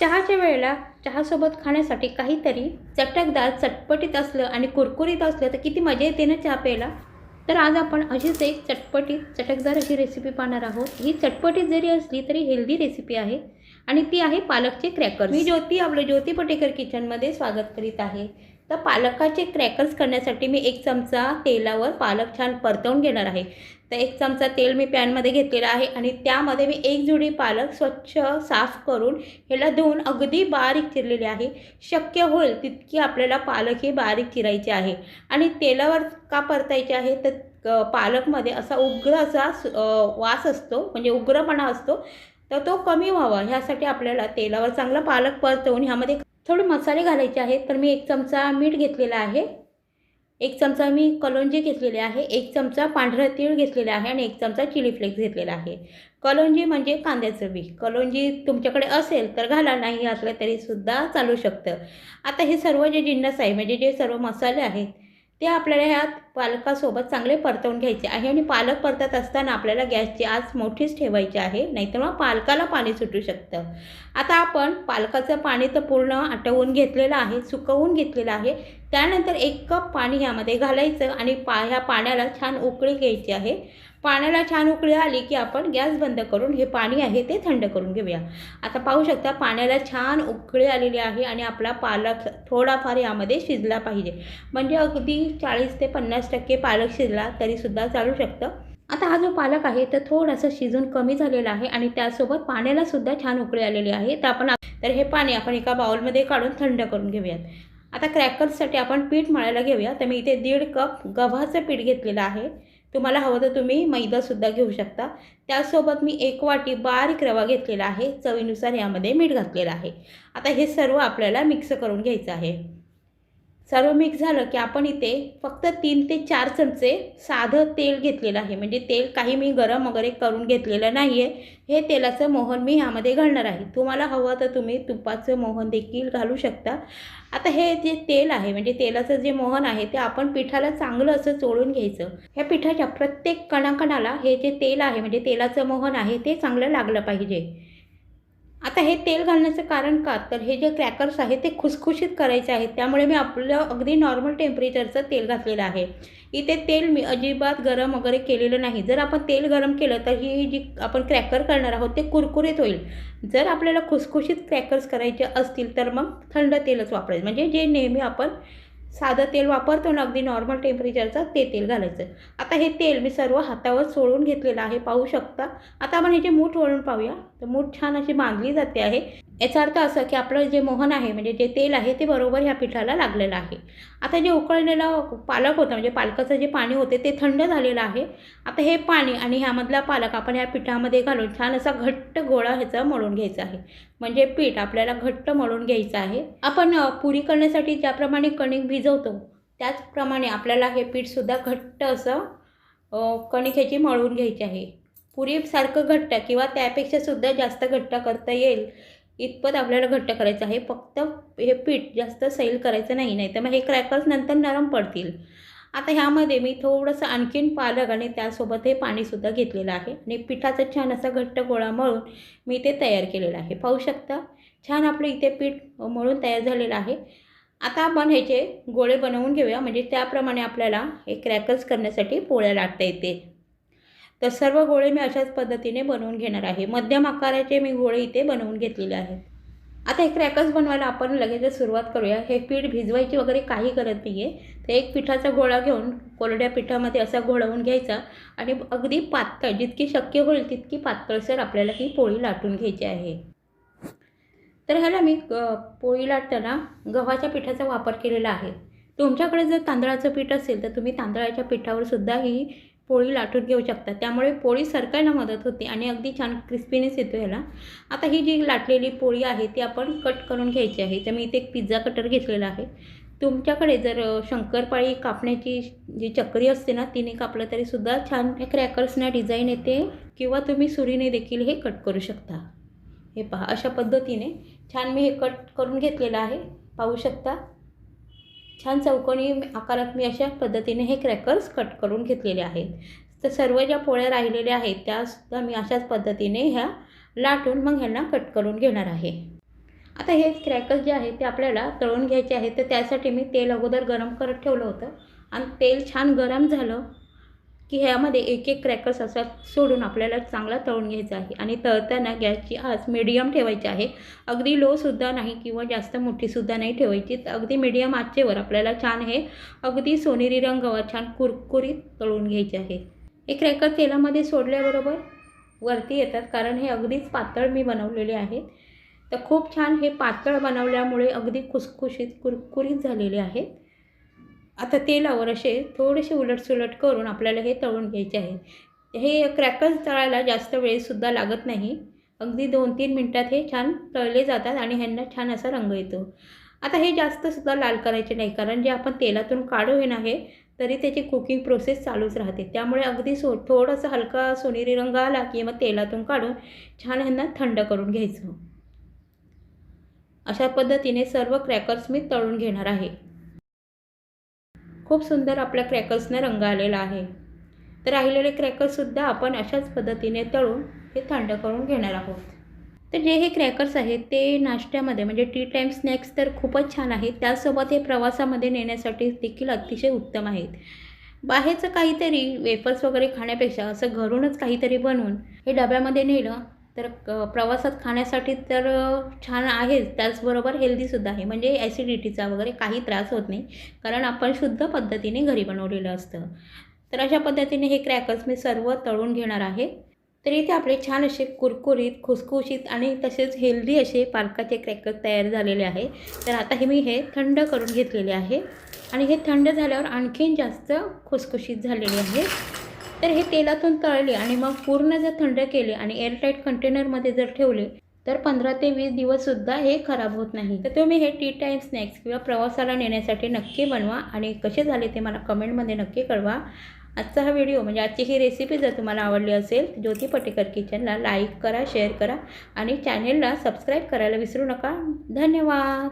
चहाच्या वेळेला चहासोबत खाण्यासाठी काहीतरी चटकदार, चटपटीत असलं आणि कुरकुरीत असलं तर किती मजा येते ना चहा प्यायला. तर आज आपण अशीच एक चटपटीत, चटकदार अशी रेसिपी पाहणार आहोत. ही चटपटीत जरी असली तरी हेल्दी रेसिपी आहे आणि ती आहे पालकचे क्रॅकर्स. मी ज्योती, आपलं ज्योती पटेकर किचनमध्ये स्वागत करीत आहे. तर पालकाचे क्रॅकर्स करण्यासाठी मी 1 चमचा तेलावर पालक छान परतवून घेणार आहे. तर 1 चमचा तेल मी पॅनमध्ये घेतलेला आहे आणि त्यामध्ये मी 1 जुडी पालक स्वच्छ साफ करून ह्याला धुवून अगदी बारीक चिरलेले आहे. शक्य होईल तितकी आपल्याला पालक ही बारीक चिरायची आहे आणि तेलावर का परतायचे आहे तर पालकमध्ये असा उग्र असा वास असतो, म्हणजे उग्रपणा असतो, तर तो कमी व्हावा ह्यासाठी आपल्याला तेलावर चांगला पालक परतवून ह्यामध्ये थोडे मसाले घालायचे आहेत. तर मी 1 चमचा मीठ घेतलेला आहे, 1 चमचा मी कलोंजी घेतलेले आहे, 1 चमचा पांढरं तीळ घेतलेलं आहे आणि 1 चमचा चिली फ्लेक्स घेतलेला आहे. कलोंजी म्हणजे कांद्याचं बी. कलोंजी तुमच्याकडे असेल तर घाला, नाही असलं तरीसुद्धा चालू शकतं. आता हे सर्व जे जिन्नस आहे, म्हणजे जे सर्व मसाले आहेत ते आपल्याला ह्यात पालकासोबत चांगले परतवून घ्यायचे आहे आणि पालक परतत असताना आपल्याला गॅसची आच मोठीच ठेवायची आहे, नाहीतर मग पालकाला पाणी सुटू शकतं. आता आपण पालकाचं पाणी तर पूर्ण आटवून घेतलेलं आहे, सुकवून घेतलेलं आहे. त्यानंतर 1 कप पाणी ह्यामध्ये घालायचं आणि ह्या पाण्याला छान उकळी घ्यायची आहे. पाण्याला छान उकळी आली की आपण गॅस बंद करून हे पाणी आहे ते थंड करून घेऊया. आता पाहू शकता पाण्याला छान उकळी आलेली आहे आणि आपला पालक थोडाफार यामध्ये शिजला पाहिजे, म्हणजे अगदी 40 ते 50% पालक शिजला तरीसुद्धा चालू शकतं. आता हा जो पालक आहे तर थोडासा शिजून कमी झालेला आहे आणि त्यासोबत पाण्यालासुद्धा छान उकळी आलेली आहे. तर हे पाणी आपण एका बाउलमध्ये काढून थंड करून घेऊयात. आता क्रॅकर्ससाठी आपण पीठ मळायला घेऊया. तर मी इथे 1.5 कप गव्हाचं पीठ घेतलेलं आहे. तुम्हाला हवं तर तुम्ही मैदासुद्धा घेऊ शकता. त्यासोबत मी 1 वाटी बारीक रवा घेतलेला आहे. चवीनुसार यामध्ये मीठ घातलेलं आहे. आता हे सर्व आपल्याला मिक्स करून घ्यायचं आहे. सर्व मिक्स झालं की आपण इथे फक्त 3 ते 4 चमचे साधं तेल घेतलेलं आहे, म्हणजे तेल काही मी गरम वगैरे करून घेतलेलं नाही आहे. हे तेलाचं मोहन मी ह्यामध्ये घालणार आहे. तुम्हाला हवं तर तुम्ही तुपाचं मोहन देखील घालू शकता. आता हे जे तेल आहे, म्हणजे तेलाचं जे मोहन आहे ते आपण पिठाला चांगलं असं चोळून घ्यायचं. ह्या पिठाच्या प्रत्येक कणाकणाला हे जे तेल आहे, म्हणजे तेलाचं मोहन आहे ते चांगलं लागलं पाहिजे. आता हे तेल घालण्याचं कारण का, तर हे जे क्रॅकर्स आहे ते खुसखुशीत करायचे आहेत, त्यामुळे मी आपलं अगदी नॉर्मल टेम्परेचरचं तेल घातलेलं आहे. इथे तेल मी अजिबात गरम वगैरे केलेलं नाही. जर आपण तेल गरम केलं तर ही जी आपण क्रॅकर करणार आहोत ते कुरकुरीत होईल. जर आपल्याला खुसखुशीत क्रॅकर्स करायचे असतील तर मग थंड तेलच वापरायचं, म्हणजे जे नेहमी आपण साधं तेल वापरतो ना अगदी नॉर्मल टेम्परेचरचं, ते तेल घालायचं. आता हे तेल मी सर्व हातावर चोळून घेतलेलं आहे, पाहू शकता. आता आपण ह्याची मूठ वळून पाहूया. तर मूठ छान अशी बांधली जाते आहे. याचा अर्थ असा की आपलं जे मोहन आहे, म्हणजे जे तेल आहे ते बरोबर ह्या पिठाला लागलेलं आहे. आता जे उकळलेलं पालक होतं, म्हणजे पालकाचं जे पाणी होते ते थंड झालेलं आहे. आता हे पाणी आणि ह्यामधला पालक आपण ह्या पिठामध्ये घालून छान असा घट्ट गोळा ह्याचा मळून घ्यायचा आहे. म्हणजे पीठ आपल्याला घट्ट मळून घ्यायचं आहे. आपण पुरी करण्यासाठी ज्याप्रमाणे कणिक भिजवतो त्याचप्रमाणे आपल्याला हे पीठसुद्धा घट्ट असं कणिक ह्याची मळून घ्यायची आहे. पुरीसारखं घट्ट किंवा त्यापेक्षासुद्धा जास्त घट्ट करता येईल इतपत आपल्याला घट्ट करायचं आहे. फक्त हे पीठ जास्त सैल करायचं नाही, नाही तर मग हे क्रॅकर्स नंतर नरम पडतील. आता ह्यामध्ये मी थोडंसं आणखीन पालक आणि त्यासोबत हे पाणीसुद्धा घेतलेलं आहे आणि पिठाचा छान असा घट्ट गोळा मळून मी ते तयार केलेलं आहे. पाहू शकता छान आपलं इथे पीठ मळून तयार झालेलं आहे. आता आपण ह्याचे गोळे बनवून घेऊया, म्हणजे त्याप्रमाणे आपल्याला हे क्रॅकर्स करण्यासाठी पोळ्या लाटता येते. तर सर्व गोळे मी अशाच पद्धतीने बनवून घेणार आहे. मध्यम आकाराचे मी गोळे इथे बनवून घेतलेले आहेत. आता हे क्रॅकर्स बनवायला आपण लगेचच सुरुवात करूया. हे पीठ भिजवायची वगैरे काही गरज नाही आहे. तर एक पिठाचा गोळा घेऊन कोरड्या पिठामध्ये असा घोळवून घ्यायचा आणि अगदी पातळ, जितकी शक्य होईल तितकी पातळसर आपल्याला ही पोळी लाटून घ्यायची आहे. तर ह्याला मी पोळी लाटताना गव्हाच्या पिठाचा वापर केलेला आहे. तुमच्याकडे जर तांदळाचं पीठ असेल तर तुम्ही तांदळाच्या पिठावर सुद्धा ही पोळी लाटून घेऊ शकता. त्यामुळे पोळी सरकायला मदत होते आणि अगदी छान क्रिस्पीनेस येतो ह्याला. आता ही जी लाटलेली पोळी आहे ती आपण कट करून घ्यायची आहे. तर मी इथे एक पिझ्झा कटर घेतलेला आहे. तुमच्याकडे जर शंकरपाळी कापण्याची जी चक्री असते ना तिने कापलं तरीसुद्धा छान हे क्रॅकर्सना डिझाईन येते, किंवा तुम्ही सुरीने देखील हे कट करू शकता. हे पहा, अशा पद्धतीने छान मी हे कट करून घेतलेलं आहे. पाहू शकता छान चौकोनी आकारात मी अशा पद्धतीने हे क्रॅकर्स कट करून घेतलेले आहेत. तर सर्व ज्या पोळ्या राहिलेल्या आहेत त्यासुद्धा मी अशाच पद्धतीने ह्या लाटून मग ह्यांना कट करून घेणार आहे. आता हे क्रॅकर्स जे आहे ते आपल्याला तळून घ्यायचे आहे. तर त्यासाठी मी तेल अगोदर गरम करत ठेवलं होतं आणि तेल छान गरम झालं की ह्यामध्ये एक एक क्रॅकर्स असा सोडून आपल्याला चांगला तळून घ्यायचा आहे. आणि तळताना गॅसची आच मीडियम ठेवायची आहे. अगदी लोसुद्धा नाही किंवा जास्त मोठीसुद्धा नाही ठेवायची. तर अगदी मीडियम आचेवर आपल्याला छान हे अगदी सोनेरी रंगावर छान कुरकुरीत तळून घ्यायचे आहे. हे क्रॅकर तेलामध्ये सोडल्याबरोबर वरती येतात, कारण हे अगदीच पातळ मी बनवलेले आहेत. तर खूप छान हे पातळ बनवल्यामुळे अगदी खुसखुशीत कुरकुरीत झालेले आहेत. आता तेलावर असे थोडेसे उलटसुलट करून आपल्याला हे तळून घ्यायचे आहे. हे क्रॅकर्स तळायला जास्त वेळसुद्धा लागत नाही. अगदी 2-3 मिनटात हे छान तळले जातात आणि ह्यांना छान असा रंग येतो. आता हे जास्तसुद्धा लाल करायचे नाही, कारण जे आपण तेलातून काढून आहे तरी त्याची कुकिंग प्रोसेस चालूच राहते. त्यामुळे अगदी थोडंसं हलका सोनेरी रंग आला की मग तेलातून काढून छान ह्यांना थंड करून घ्यायचं. अशा पद्धतीने सर्व क्रॅकर्स मी तळून घेणार आहे. खूप सुंदर आपल्या क्रॅकर्सना रंग आलेला आहे. तर राहिलेले क्रॅकर्ससुद्धा आपण अशाच पद्धतीने तळून हे थंड करून घेणार आहोत. तर जे हे क्रॅकर्स आहेत ते नाश्त्यामध्ये म्हणजे टी टाईम स्नॅक्स तर खूपच छान आहेत. त्यासोबत हे प्रवासामध्ये नेण्यासाठी देखील अतिशय उत्तम आहेत. बाहेरचं काहीतरी वेफर्स वगैरे खाण्यापेक्षा असं घरूनच काहीतरी बनवून हे डब्यामध्ये नेलं तर प्रवासात खाण्यासाठी तर छान आहेच, त्याचबरोबर हेल्दीसुद्धा आहे. म्हणजे ॲसिडिटीचा वगैरे काही त्रास होत नाही, कारण आपण शुद्ध पद्धतीने घरी बनवलेलं असतं. तर अशा पद्धतीने हे क्रॅकर्स मी सर्व तळून घेणार आहे. तर इथे आपले छान असे कुरकुरीत, खुसखुशीत आणि तसेच हेल्दी असे पालकाचे क्रॅकर्स तयार झालेले आहे. तर आता हे थंड करून घेतलेले आहे आणि हे थंड झाल्यावर आणखीन जास्त खुसखुशीत झालेले आहे. तर हे तेलातून तळले आणि मग पूर्ण जर थंड केले आणि एअरटाईट कंटेनरमध्ये जर ठेवले तर 15 ते 20 दिवससुद्धा हे खराब होत नाही. तर तुम्ही हे टी टाईम स्नॅक्स किंवा प्रवासाला नेण्यासाठी नक्की बनवा आणि कसे झाले ते मला कमेंटमध्ये नक्की कळवा. आजचा हा व्हिडिओ म्हणजे आजची ही रेसिपी जर तुम्हाला आवडली असेल तर ज्योती पटेकर किचनला लाईक करा, शेअर करा आणि चॅनेलला सबस्क्राईब करायला विसरू नका. धन्यवाद.